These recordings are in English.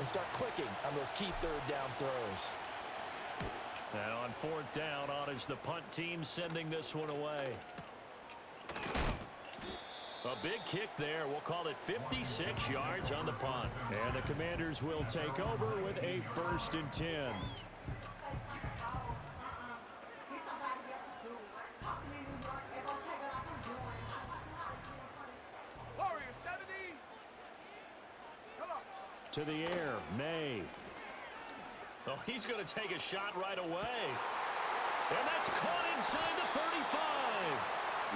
and start clicking on those key third down throws. And on fourth down, on is the punt team sending this one away. A big kick there. We'll call it 56 yards on the punt. And the Commanders will take over with a 1st and 10. To the air, May. Oh, he's going to take a shot right away. And that's caught inside the 35.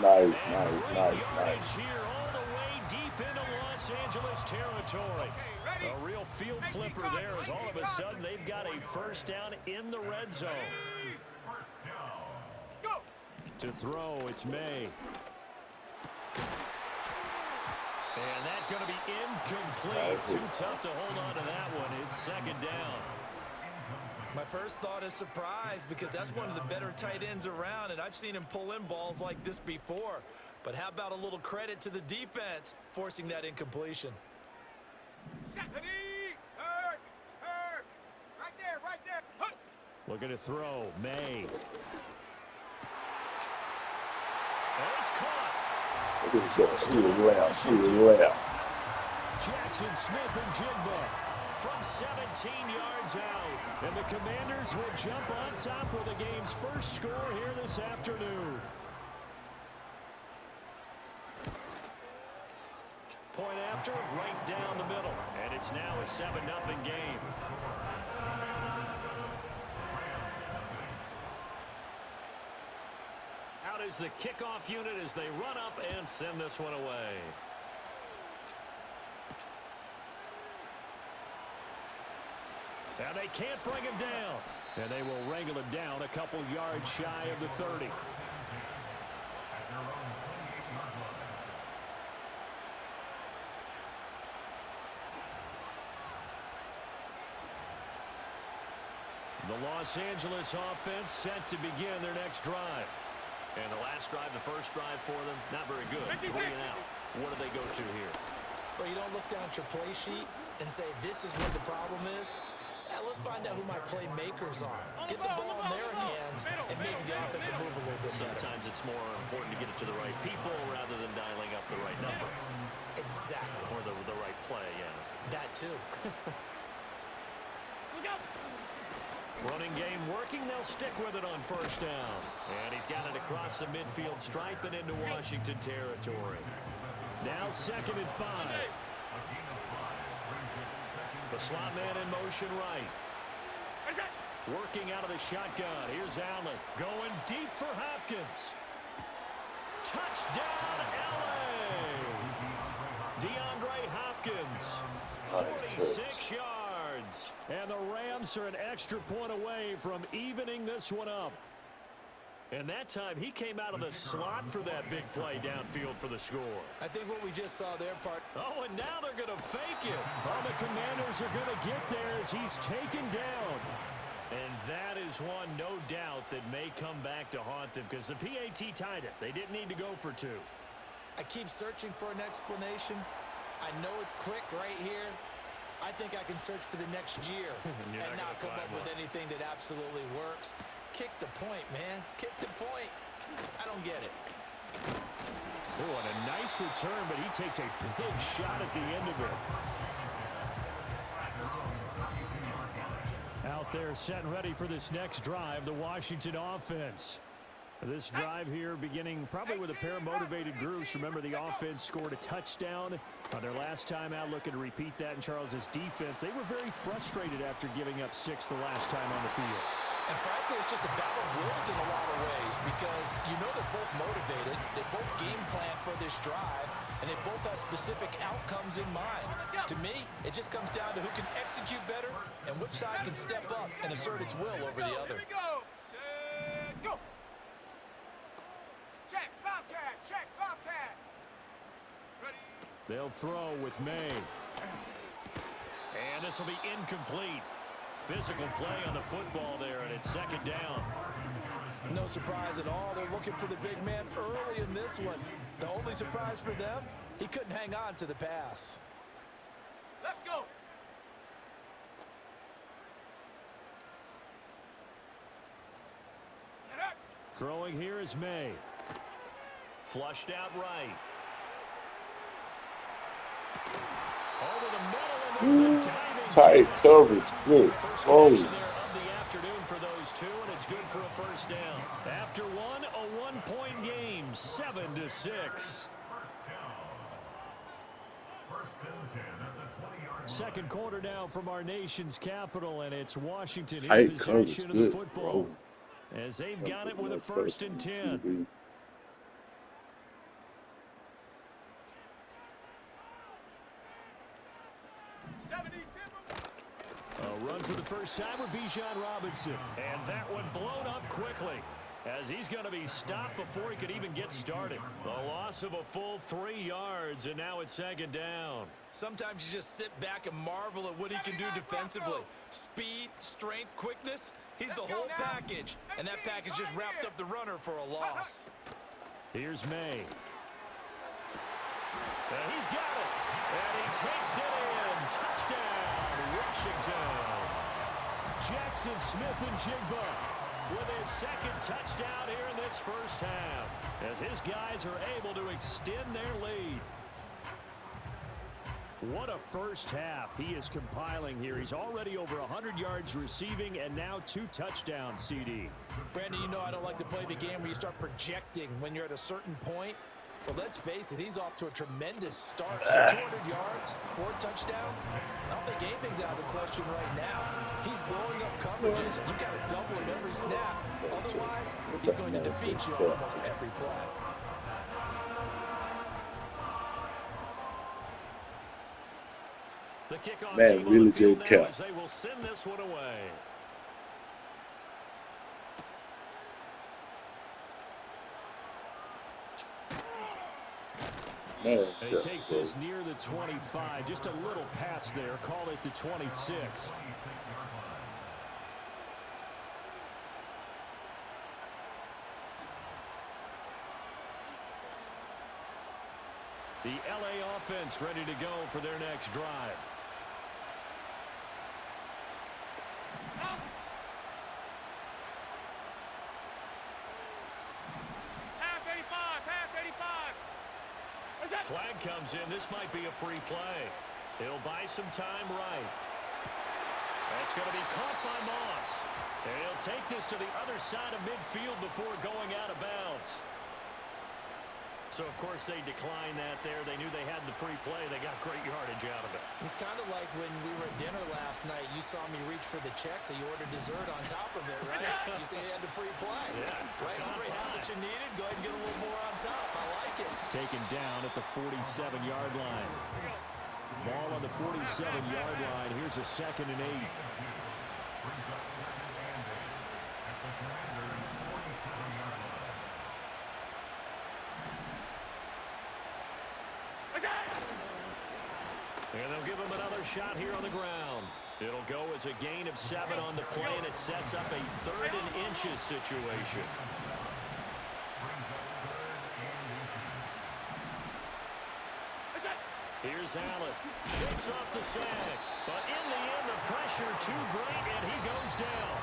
Nice. Here all the way deep into Los Angeles territory. A real field flipper there as all of a sudden they've got a 1st down in the red zone. To throw, it's May. And that's going to be incomplete. Too tough to hold on to that one. It's 2nd down. My first thought is surprise because that's one of the better tight ends around, and I've seen him pull in balls like this before. But how about a little credit to the defense forcing that incompletion? Right there. Looking to throw, May. And it's caught. Jackson Smith-Njigba from 17 yards out. And the Commanders will jump on top with the game's first score here this afternoon. Point after, right down the middle. And it's now a 7-0 game. Out is the kickoff unit as they run up and send this one away. And they can't bring him down. And they will wrangle him down a couple yards shy of the 30. The Los Angeles offense set to begin their next drive. And the last drive, the first drive for them, not very good. 3 and out. What do they go to here? Well, you don't look down at your play sheet and say, this is what the problem is. Let's find out who my playmakers are. Get the ball in their hands, and maybe the offense will move a little bit better. Sometimes it's more important to get it to the right people rather than dialing up the right number. Exactly. Or the right play, yeah. That too. Running game working. They'll stick with it on 1st down. And he's got it across the midfield stripe and into Washington territory. Now 2nd and 5. The slot man in motion right. Working out of the shotgun. Here's Allen. Going deep for Hopkins. Touchdown, LA! DeAndre Hopkins. 46 yards. And the Rams are an extra point away from evening this one up. And that time, he came out of the slot for that big play downfield for the score. I think what we just saw there, Oh, and now they're going to fake it. Oh, the Commanders are going to get there as he's taken down. And that is one, no doubt, that may come back to haunt them because the PAT tied it. They didn't need to go for 2. I keep searching for an explanation. I know it's quick right here. I think I can search for the next year and not come up with anything that absolutely works. Kick the point, man. Kick the point. I don't get it. Oh, and a nice return, but he takes a big shot at the end of it. Out there set and ready for this next drive, the Washington offense. This drive here beginning probably with a pair of motivated groups. Remember, the offense scored a touchdown on their last time out. Looking to repeat that in Charles's defense. They were very frustrated after giving up 6 the last time on the field. And frankly, it's just a battle of wills in a lot of ways because you know they're both motivated. They both game plan for this drive, and they both have specific outcomes in mind. To me, it just comes down to who can execute better and which side can step up and assert its will over the other. Here we go. Set, go. Check, Bobcat, check, Bobcat. Ready. They'll throw with May. And this will be incomplete. Physical play on the football there, and it's 2nd down. No surprise at all. They're looking for the big man early in this one. The only surprise for them, he couldn't hang on to the pass. Let's go. Throwing here is May. Flushed out right. Over the middle, and there's a diving Tight catch. coverage. Good. First Holy. connection there of the afternoon for those two, and it's good for a first down. After one, a one-point game, 7-6. Second quarter now from our nation's capital, and it's Washington in Tight coverage. possession of the Good. football. As they've got it with a 1st and 10. A run for the first time with Bijan Robinson. And that one blown up quickly, as he's going to be stopped before he could even get started. The loss of a full 3 yards, and now it's 2nd down. Sometimes you just sit back and marvel at what he can do defensively. Speed, strength, quickness. He's the whole package. And that package just wrapped up the runner for a loss. Here's May. And he's got it. And he takes it in. Touchdown, Washington. Jackson Smith-Njigba with his 2nd touchdown here in this first half, as his guys are able to extend their lead. What a first half he is compiling here. He's already over 100 yards receiving and now 2 touchdowns, CD. Brandon, you know I don't like to play the game where you start projecting when you're at a certain point. Well, let's face it, he's off to a tremendous start. So 200 yards, 4 touchdowns. I don't think anything's out of the question right now. He's blowing up coverages. You've got to double him every snap. Otherwise, he's going to defeat you on almost every play. The kickoff Man, team really on the field good now catch. as they will send this one away. Man, He takes this near the 25. Just a little pass there. Call it the 26. The LA offense ready to go for their next drive. Flag comes in. This might be a free play. He'll buy some time right. That's going to be caught by Moss. And he'll take this to the other side of midfield before going out of bounds. So, of course, they declined that there. They knew they had the free play. They got great yardage out of it. It's kind of like when we were at dinner last night. You saw me reach for the check, so you ordered dessert on top of it, right? You say you had the free play. Yeah. Right? You already had what you needed. Go ahead and get a little more on top. I like it. Taken down at the 47-yard line. Ball on the 47-yard line. Here's a 2nd and 8. And they'll give him another shot here on the ground. It'll go as a gain of 7 on the play, and it sets up a 3rd and inches situation. Here's Allen. Shakes off the sack. But in the end, the pressure too great, and he goes down.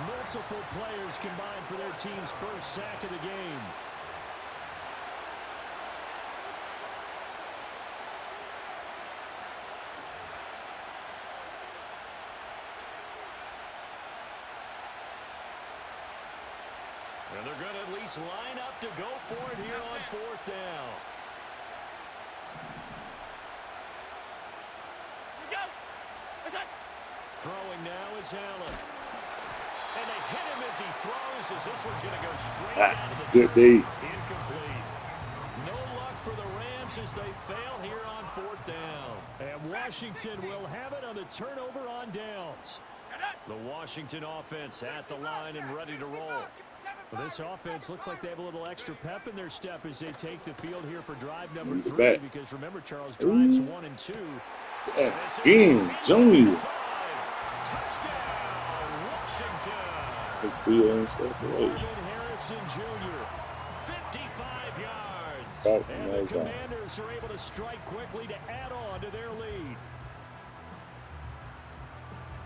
Multiple players combined for their team's first sack of the game. And they're going to at least line up to go for it here on 4th down. Throwing now is Allen. And they hit him as he throws, as this one's going to go straight out of the good D. Incomplete. No luck for the Rams as they fail here on 4th down. And Washington will have it on the turnover on downs. The Washington offense at the line and ready to roll. Well, this offense looks like they have a little extra pep in their step as they take the field here for drive number 3. Because remember, Charles, drives 1 and 2. Again, Junior. Touchdown, Washington. Separation. Marvin Harrison Jr., 55 yards. And the Commanders are able to strike quickly to add on to their lead.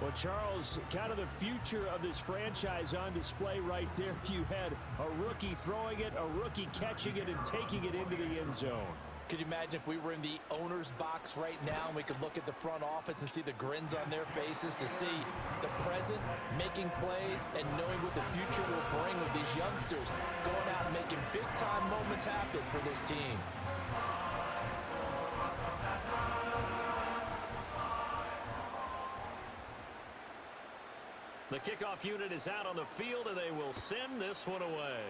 Well, Charles, kind of the future of this franchise on display right there. You had a rookie throwing it, a rookie catching it, and taking it into the end zone. Could you imagine if we were in the owner's box right now and we could look at the front office and see the grins on their faces, to see the present making plays and knowing what the future will bring with these youngsters going out and making big-time moments happen for this team. The kickoff unit is out on the field, and they will send this one away.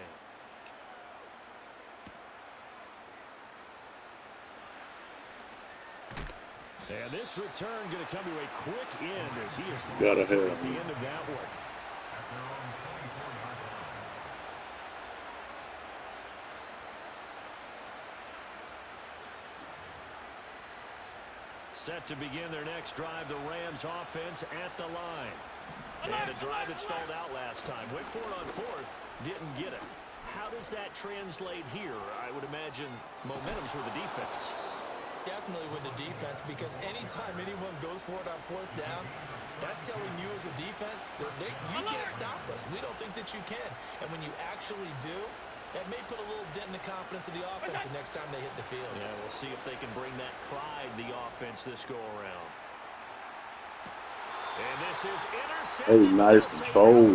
And this return going to come to a quick end as he is Gotta at the have end of that one. Set to begin their next drive, the Rams offense at the line. And a drive that stalled out last time. Went for it on fourth, didn't get it. How does that translate here? I would imagine momentum's with the defense. Definitely with the defense, because anytime anyone goes for it on fourth down, that's telling you as a defense that you can't stop us. We don't think that you can. And when you actually do, that may put a little dent in the confidence of the offense the next time they hit the field. Yeah, we'll see if they can bring that pride the offense this go-around. And this is intercepted. Oh, nice control.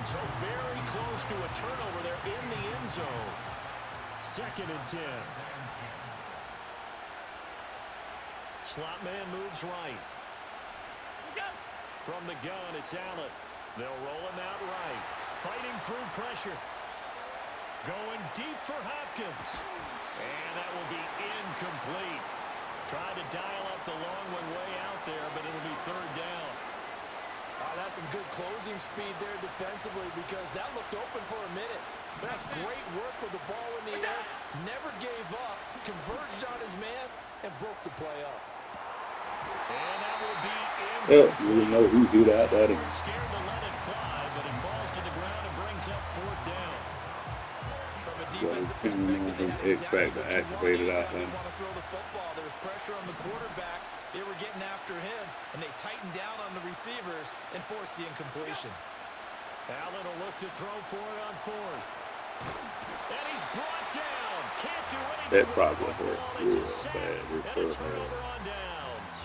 So very close to a turnover there in the end zone. 2nd and 10. Slot man moves right. From the gun, it's Allen. They'll roll him out right. Fighting through pressure. Going deep for Hopkins. And that will be incomplete. Tried to dial up the long one way out there, but it'll be 3rd down. That's some good closing speed there defensively, because that looked open for a minute. But that's great work with the ball in the air. Never gave up. Converged on his man and broke the play up. And that will be Yeah, you know who do that. That is. scared to let it fly, but it falls to the ground and brings up 4th down. From a defensive perspective, they had exactly what you wanted. Anytime they want to throw the football, there was pressure on the quarterback. They were getting after him, and they tightened down on the receivers and forced the incompletion. Allen will look to throw for it on 4th. And he's brought down. Can't do anything. That probably hurt It's a real sack bad. and a turnover on downs.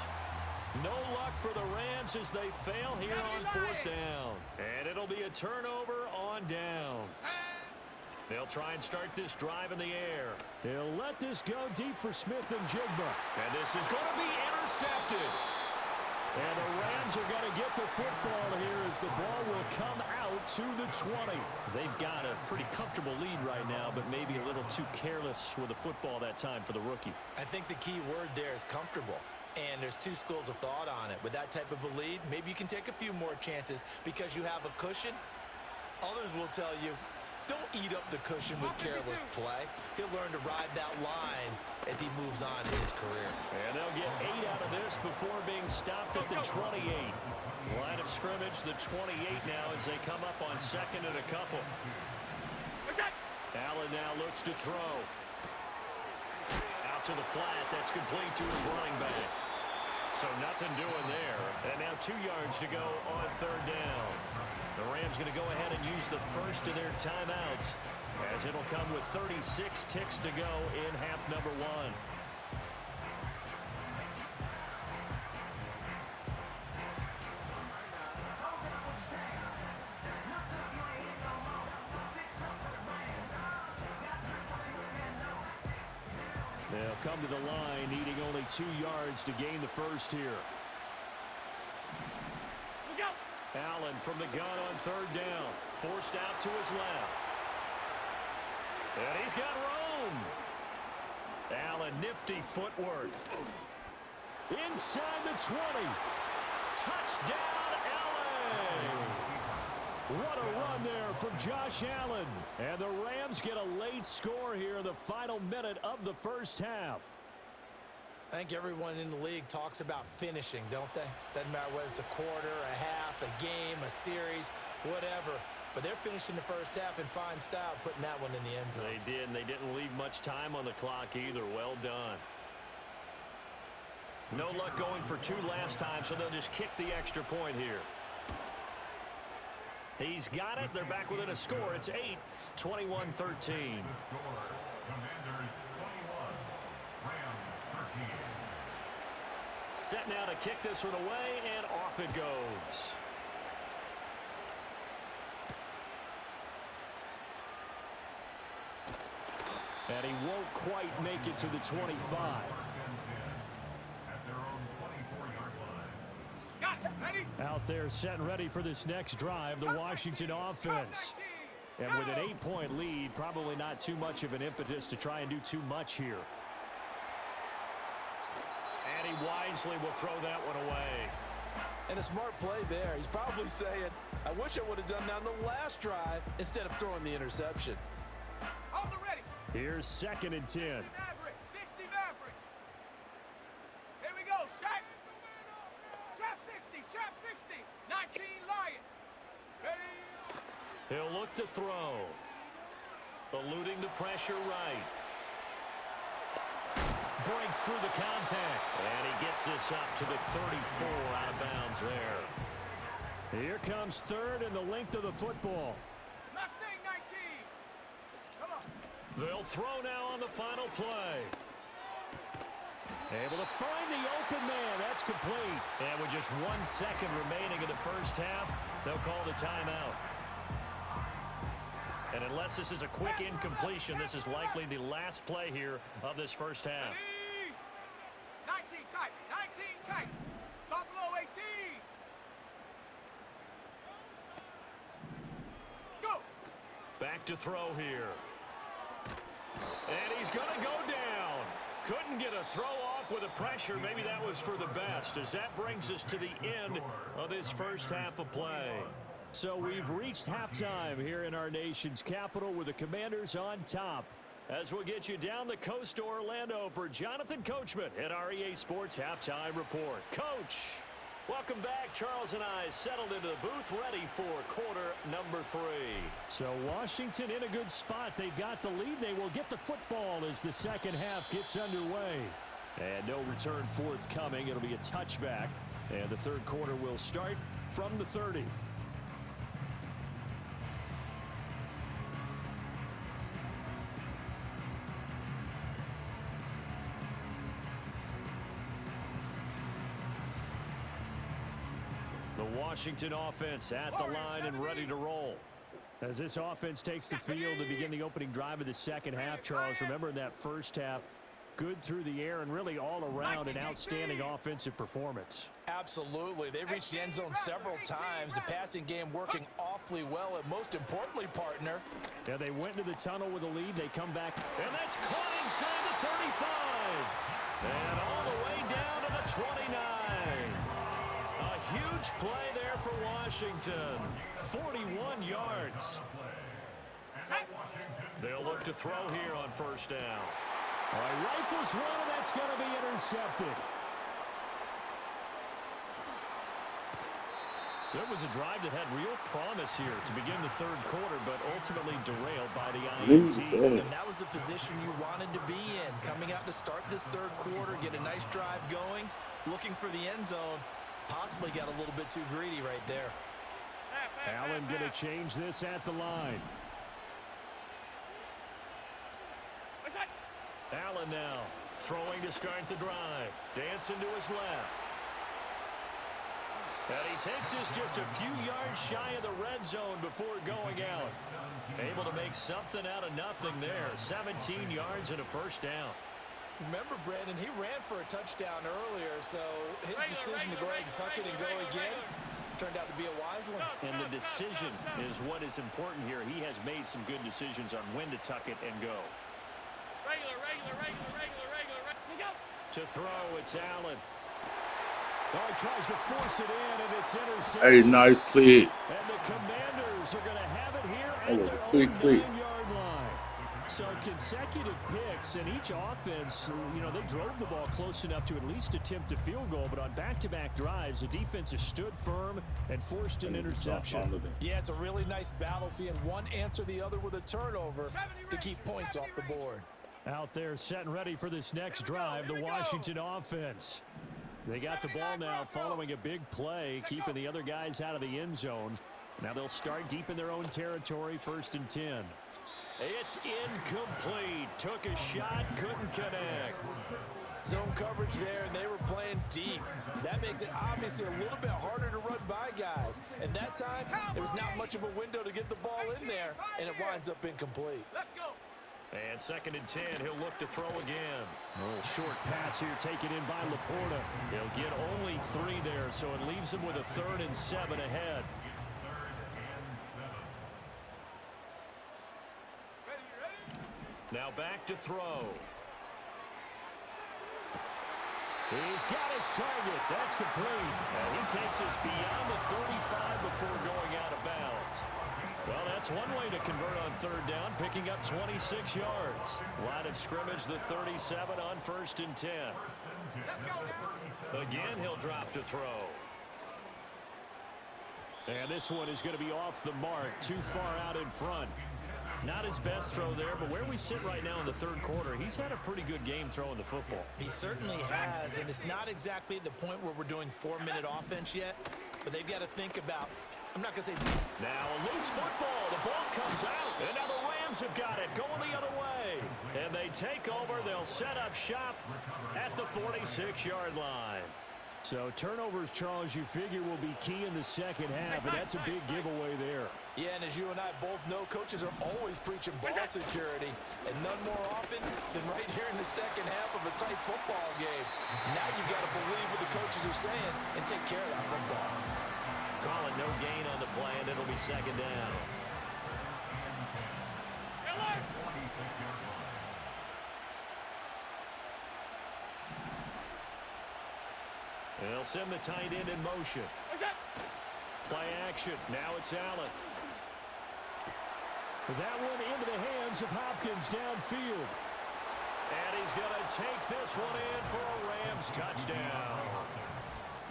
No luck for the Rams as they fail here on 4th down. And it'll be a turnover on downs. They'll try and start this drive in the air. He'll let this go deep for Smith and Jigba. And this is going to be intercepted. And the Rams are going to get the football here as the ball will come out to the 20. They've got a pretty comfortable lead right now, but maybe a little too careless with the football that time for the rookie. I think the key word there is comfortable. And there's two schools of thought on it. With that type of a lead, maybe you can take a few more chances because you have a cushion. Others will tell you, don't eat up the cushion with careless play. He'll learn to ride that line as he moves on in his career. And they'll get 8 out of this before being stopped at the 28. Line of scrimmage, the 28 now as they come up on 2nd and a couple. Allen now looks to throw. Out to the flat. That's complete to his running back. So nothing doing there. And now 2 yards to go on 3rd down. The Rams going to go ahead and use the first of their timeouts, as it'll come with 36 ticks to go in half number 1. They'll come to the line, needing only 2 yards to gain the first here. Allen from the gun on 3rd down. Forced out to his left. And he's got room. Allen, nifty footwork. Inside the 20. Touchdown, Allen. What a run there from Josh Allen. And the Rams get a late score here in the final minute of the first half. I think everyone in the league talks about finishing, don't they? Doesn't matter whether it's a quarter, a half, a game, a series, whatever. But they're finishing the first half in fine style, putting that one in the end zone. They did, and they didn't leave much time on the clock either. Well done. No luck going for two last time, so they'll just kick the extra point here. He's got it. They're back within a score. It's 8-21-13. Set now to kick this one away, and off it goes. And he won't quite make it to the 25. Got it. Ready? Out there set and ready for this next drive, the Washington offense. And with an 8-point lead, probably not too much of an impetus to try and do too much here. And he wisely will throw that one away. And a smart play there. He's probably saying, I wish I would have done that on the last drive instead of throwing the interception. Hold the ready. Here's 2nd and 10. Maverick. 60 Maverick. Here we go. Shot. Trap 60. Trap 60. 19 Lion. Ready. He'll look to throw. Eluding the pressure right. Breaks through the contact. And he gets this up to the 34 out of bounds there. Here comes 3rd and the length of the football. Mustang 19. Come on. They'll throw now on the final play. Able to find the open man. That's complete. And with just 1 second remaining in the first half, they'll call the timeout. And unless this is a quick incompletion, this is likely the last play here of this first half. Ready. 19 tight. 19 tight. Buffalo 18. Go. Back to throw here. And he's going to go down. Couldn't get a throw off with the pressure. Maybe that was for the best, as that brings us to the end of this first half of play. So we've reached halftime here in our nation's capital with the Commanders on top. As we'll get you down the coast to Orlando for Jonathan Coachman at our EA Sports Halftime Report. Coach, welcome back. Charles and I settled into the booth ready for quarter number 3. So Washington in a good spot. They've got the lead. They will get the football as the second half gets underway. And no return forthcoming. It'll be a touchback. And the third quarter will start from the 30. The Washington offense at the line and ready to roll. As this offense takes the field to begin the opening drive of the second half, Charles, remember in that first half, good through the air and really all around an outstanding offensive performance. Absolutely. They reached the end zone several times. The passing game working awfully well. And most importantly, partner. Yeah, they went into the tunnel with a lead. They come back. And that's caught inside the 35. And all the way down to the 29. A huge play there for Washington. 41 yards. They'll look to throw here on first down. All right, rifles one, and that's going to be intercepted. So it was a drive that had real promise here to begin the third quarter, but ultimately derailed by the INT. And that was the position you wanted to be in. Coming out to start this third quarter, get a nice drive going, looking for the end zone. Possibly got a little bit too greedy right there. Allen going to change this at the line. Allen now throwing to start the drive. Dancing to his left. And he takes this just a few yards shy of the red zone before going out. Able to make something out of nothing there. 17 yards and a first down. Remember, Brandon, he ran for a touchdown earlier, so his decision to go ahead and tuck it and go again turned out to be a wise one. And the decision is what is important here. He has made some good decisions on when to tuck it and go. Regular. Go. To throw, it's Allen. Oh, he tries to force it in, and it's intercepted. Hey, nice play. And the Commanders are going to have it here That at was a their quick own play. 9-yard line. So consecutive picks, and each offense, you know, they drove the ball close enough to at least attempt a field goal, but on back-to-back drives, the defense has stood firm and forced an interception. Yeah, it's a really nice battle, seeing one answer the other with a turnover to keep points off the board. Out there set and ready for this next drive, the Washington offense. They got the ball now following a big play, keeping the other guys out of the end zone. Now they'll start deep in their own territory, 1st and 10. It's incomplete. Took a shot, couldn't connect. Zone coverage there, and they were playing deep. That makes it obviously a little bit harder to run by guys. And that time, there was not much of a window to get the ball in there, and it winds up incomplete. Let's go. And 2nd and 10, he'll look to throw again. A little short pass here taken in by Laporta. He'll get only 3 there, so it leaves him with a 3rd and 7 ahead. Now back to throw. He's got his target. That's complete. And he takes us beyond the 35 before going out of bounds. Well, that's one way to convert on 3rd down, picking up 26 yards. Line of scrimmage, the 37 on 1st and 10. Let's go now. Again, he'll drop to throw. And this one is going to be off the mark, too far out in front. Not his best throw there, but where we sit right now in the 3rd quarter, he's had a pretty good game throwing the football. He certainly has, and it's not exactly at the point where we're doing 4-minute offense yet, but they've got to think about, I'm not going to say... Now a loose football. The ball comes out, and now the Rams have got it, going the other way. And they take over. They'll set up shop at the 46-yard line. So turnovers, Charles, you figure will be key in the 2nd half, and that's a big giveaway there. Yeah, and as you and I both know, coaches are always preaching ball security, and none more often than right here in the 2nd half of a tight football game. Now you've got to believe what the coaches are saying and take care of that football. Call it no gain on the play, and it'll be 2nd down. They'll send the tight end in motion. Play action. Now it's Allen. That one into the hands of Hopkins downfield. And he's going to take this one in for a Rams touchdown.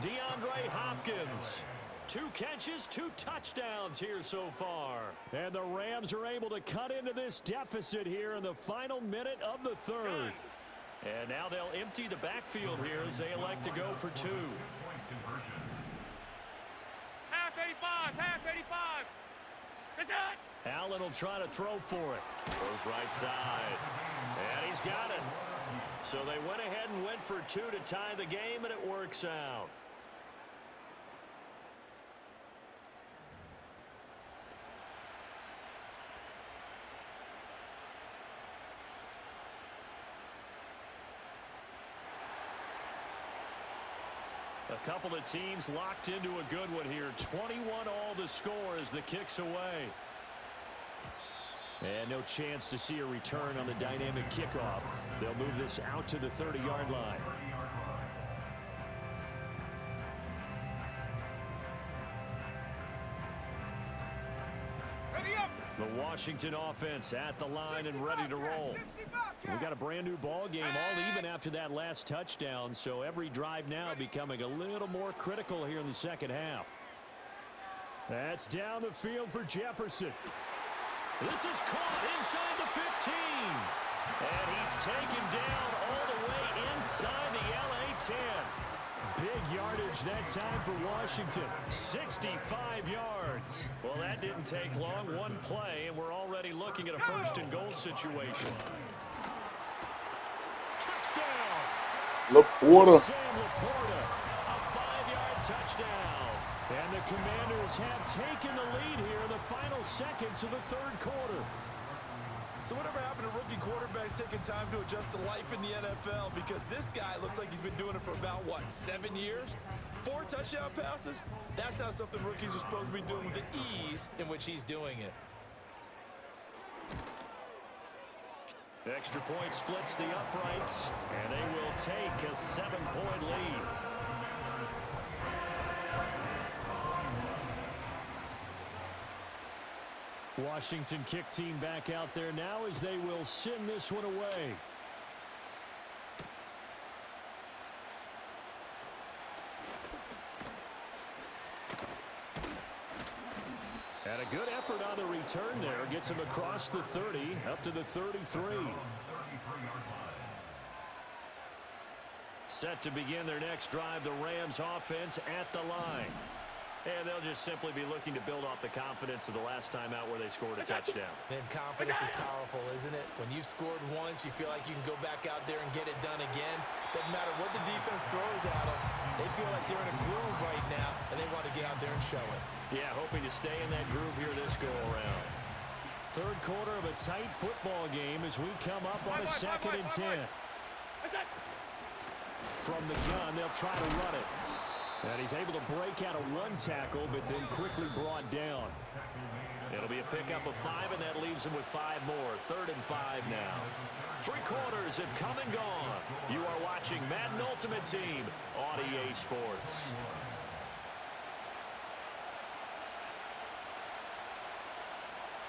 DeAndre Hopkins. 2 catches, 2 touchdowns here so far. And the Rams are able to cut into this deficit here in the final minute of the 3rd. And now they'll empty the backfield here as they elect to go for 2. Half 85, half 85. Good shot. Allen will try to throw for it. Goes right side. And he's got it. So they went ahead and went for 2 to tie the game, and it works out. A couple of teams locked into a good one here. 21 all the score as the kick's away. And no chance to see a return on the dynamic kickoff. They'll move this out to the 30-yard line. Ready up. The Washington offense at the line and ready to roll. We've got a brand new ball game, all even after that last touchdown, so every drive now becoming a little more critical here in the 2nd half. That's down the field for Jefferson. This is caught inside the 15. And he's taken down all the way inside the LA 10. Big yardage that time for Washington. 65 yards. Well, that didn't take long. One play, and we're already looking at a 1st and goal situation. Touchdown! Laporta. Sam Laporta. A 5-yard touchdown. And the Commanders have taken the lead here in the final seconds of the 3rd quarter. So whatever happened to rookie quarterbacks taking time to adjust to life in the NFL? Because this guy looks like he's been doing it for about, 7 years? 4 touchdown passes? That's not something rookies are supposed to be doing with the ease in which he's doing it. The extra point splits the uprights, and they will take a 7-point lead. Washington kick team back out there now as they will send this one away. And a good effort on the return there. Gets him across the 30, up to the 33. Set to begin their next drive, the Rams offense at the line. And they'll just simply be looking to build off the confidence of the last time out where they scored a touchdown. And confidence is powerful, isn't it? When you've scored once, you feel like you can go back out there and get it done again. Doesn't matter what the defense throws at them. They feel like they're in a groove right now, and they want to get out there and show it. Yeah, hoping to stay in that groove here this go-around. Third quarter of a tight football game as we come up on a 2nd and 10. From the gun, they'll try to run it. And he's able to break out a run tackle, but then quickly brought down. It'll be a pickup of 5, and that leaves him with 5 more. 3rd and 5 now. 3 quarters have come and gone. You are watching Madden Ultimate Team on EA Sports.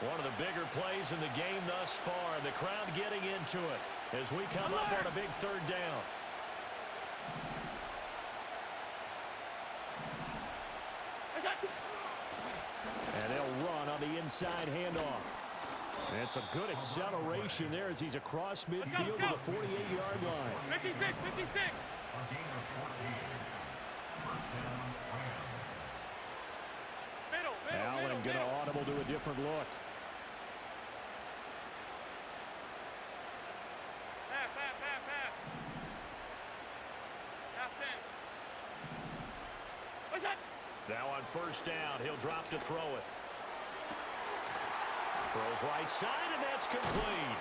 One of the bigger plays in the game thus far. The crowd getting into it as we come up on a big 3rd down. And they'll run on the inside handoff. And it's a good acceleration there as he's across midfield to the 48-yard line. 56, 56. Allen going to audible to a different look. Now on 1st down, he'll drop to throw it. Throws right side, and that's complete.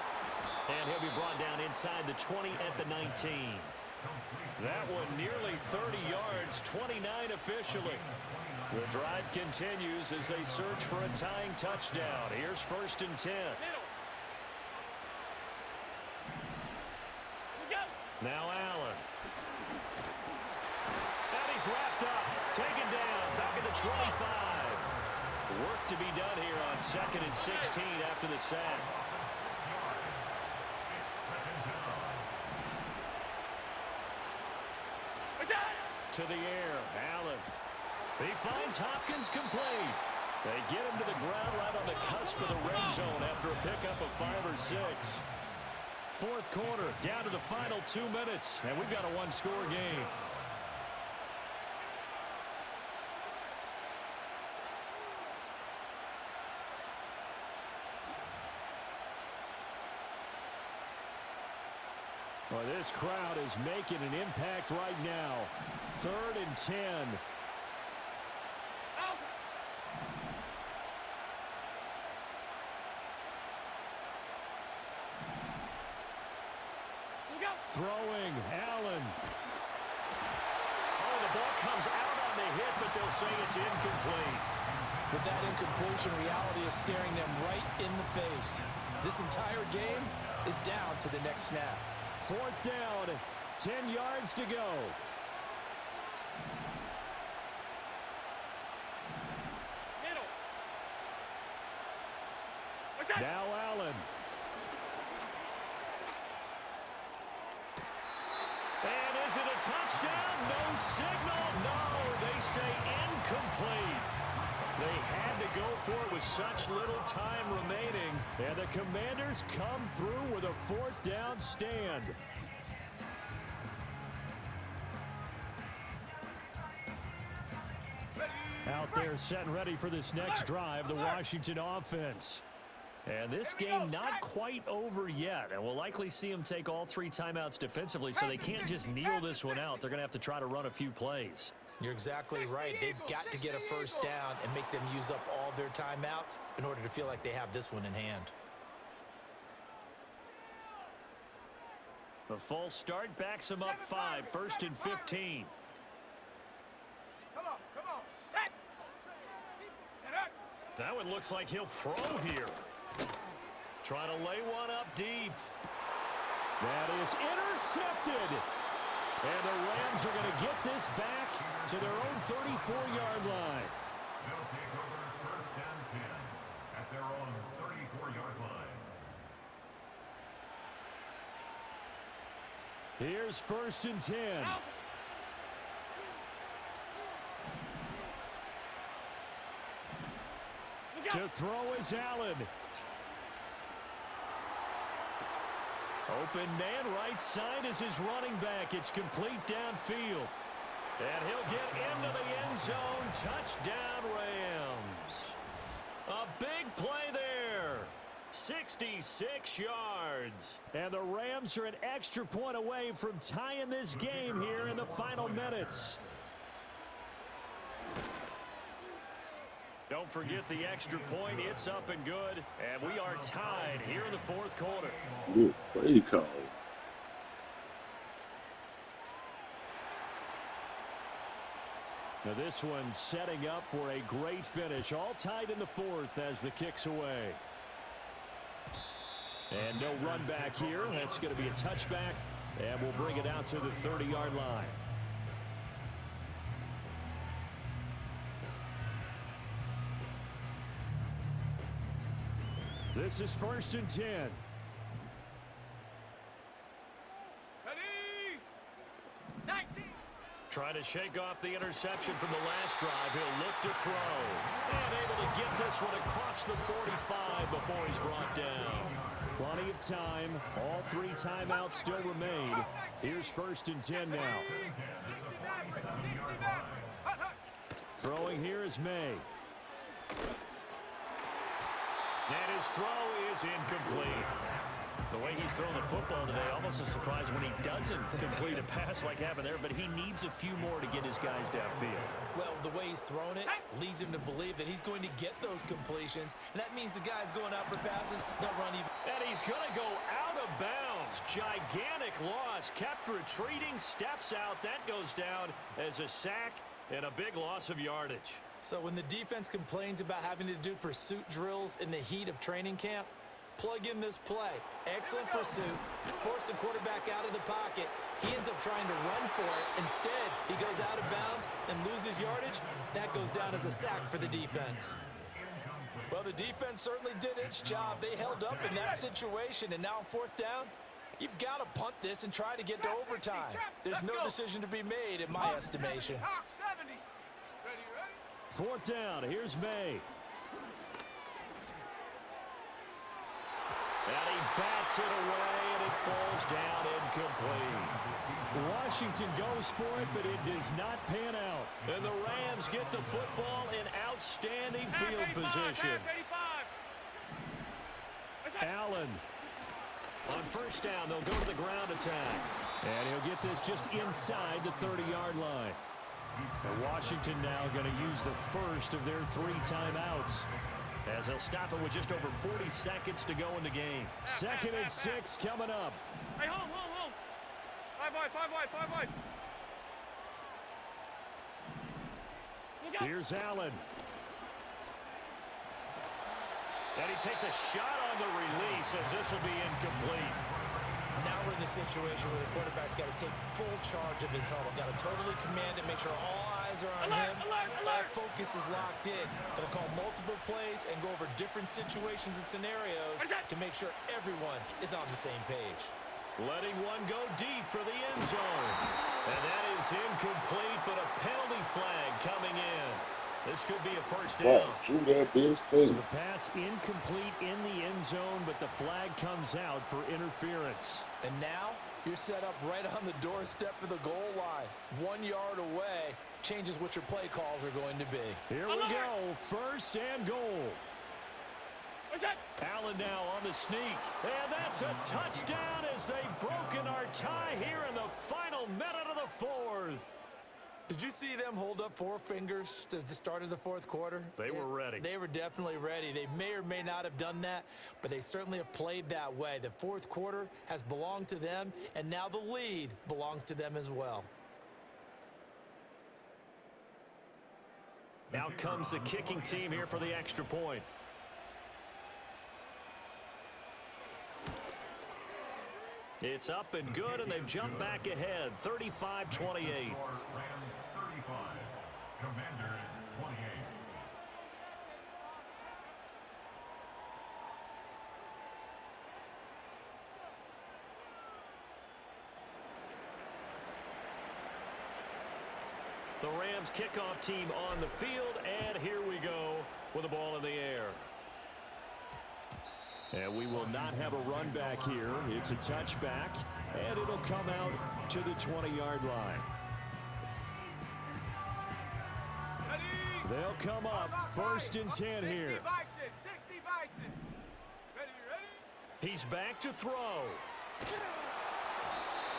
And he'll be brought down inside the 20 at the 19. That one nearly 30 yards, 29 officially. The drive continues as they search for a tying touchdown. Here's 1st and 10. Now Allen. And he's wrapped up. Taken down. Back at the 25. Work to be done here on 2nd and 16 after the sack. To the air. Allen. He finds Hopkins complete. They get him to the ground right on the cusp of the red zone after a pickup of 5 or 6. 4th quarter, down to the final 2 minutes, and we've got a one-score game. Well, this crowd is making an impact right now. 3rd and 10. Throwing, Allen. Oh, the ball comes out on the hit, but they'll say it's incomplete. With that incompletion, reality is staring them right in the face. This entire game is down to the next snap. 4th down, 10 yards to go. Now Allen. And is it a touchdown? No signal. No, they say incomplete. They had to go for it with such little time remaining. And the Commanders come through with a 4th down stand. Out there set and ready for this next drive, the Washington offense. And this game not quite over yet. And we'll likely see them take all 3 timeouts defensively, so they can't just kneel this one out. They're going to have to try to run a few plays. You're exactly right. They've got to get a 1st down and make them use up all their timeouts in order to feel like they have this one in hand. The false start backs them up 5, 1st and 15. Come on, set. That one looks like he'll throw here. Trying to lay one up deep. That is intercepted. And the Rams are going to get this back to their own 34-yard line. They'll take over 1st and 10 at their own 34-yard line. Here's 1st and 10. To throw is Allen. Open man right side is his running back. It's complete downfield. And he'll get into the end zone. Touchdown, Rams. A big play there. 66 yards. And the Rams are an extra point away from tying this game here in the final minutes. Don't forget the extra point. It's up and good. And we are tied here in the fourth quarter. Good play call. Now this one setting up for a great finish. All tied in the fourth as the kick's away. And no run back here. That's going to be a touchback. And we'll bring it out to the 30-yard line. This is 1st and 10. Ready? 19. Trying to shake off the interception from the last drive. He'll look to throw. And able to get this one across the 45 before he's brought down. Plenty of time. All 3 timeouts still remain. Here's 1st and 10 now. 60 Hut, hut. Throwing here is May. And his throw is incomplete. The way he's throwing the football today, almost a surprise when he doesn't complete a pass like happened there, but he needs a few more to get his guys downfield. Well, the way he's thrown it leads him to believe that he's going to get those completions, and that means the guys going out for passes, they'll run even. And he's going to go out of bounds. Gigantic loss. Kept retreating, steps out. That goes down as a sack and a big loss of yardage. So when the defense complains about having to do pursuit drills in the heat of training camp, plug in this play. Excellent pursuit. Force the quarterback out of the pocket. He ends up trying to run for it. Instead, he goes out of bounds and loses yardage. That goes down as a sack for the defense. Well, the defense certainly did its job. They held up in that situation, and now on 4th down, you've got to punt this and try to get to overtime. There's no decision to be made in my estimation. 70. Ready? 4th down. Here's May. And he bats it away, and it falls down incomplete. Washington goes for it, but it does not pan out. And the Rams get the football in outstanding field position. Allen. On 1st down, they'll go to the ground attack. And he'll get this just inside the 30-yard line. And Washington now going to use the first of their 3 timeouts, as they'll stop it with just over 40 seconds to go in the game. 2nd and 6 coming up. Hey, home. 5 wide. Here's Allen. And he takes a shot on the release as this will be incomplete. Now we're in the situation where the quarterback's got to take full charge of his huddle. Got to totally command it, make sure all eyes are on him. All focus is locked in. Going to call multiple plays and go over different situations and scenarios to make sure everyone is on the same page. Letting one go deep for the end zone. And that is incomplete, but a penalty flag coming in. This could be a 1st down. Wow, shoot that bitch, So the pass incomplete in the end zone, but the flag comes out for interference. And now you're set up right on the doorstep of the goal line. 1 yard away changes what your play calls are going to be. Here we go. 1st and goal. What's that? Allen now on the sneak. And that's a touchdown as they've broken our tie here in the final minute of the 4th. Did you see them hold up 4 fingers at the start of the 4th quarter? They were ready. They were definitely ready. They may or may not have done that, but they certainly have played that way. The 4th quarter has belonged to them, and now the lead belongs to them as well. Now comes the kicking team here for the extra point. It's up and good, and they've jumped back ahead, 35-28. Rams 35, Commanders 28. The Rams kickoff team on the field, and here we go with the ball in the air. And we will not have a run back here. It's a touchback, and it'll come out to the 20-yard line. They'll come up 1st and 10 here. 60 Bison. Ready? He's back to throw.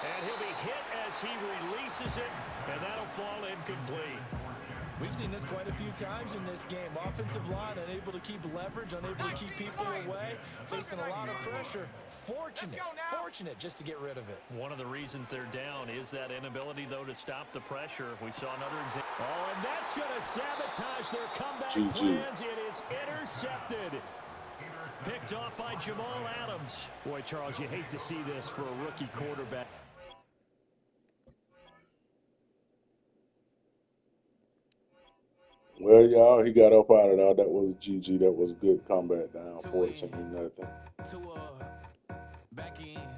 And he'll be hit as he releases it, and that'll fall incomplete. We've seen this quite a few times in this game. Offensive line unable to keep leverage, unable to keep people away, facing a lot of pressure. Fortunate just to get rid of it. One of the reasons they're down is that inability, though, to stop the pressure. We saw another example. Oh, and that's going to sabotage their comeback plans. It is intercepted. Picked off by Jamal Adams. Boy, Charles, you hate to see this for a rookie quarterback. Well, y'all, he got up out of there. That was GG. That was good comeback down, 14-0. back in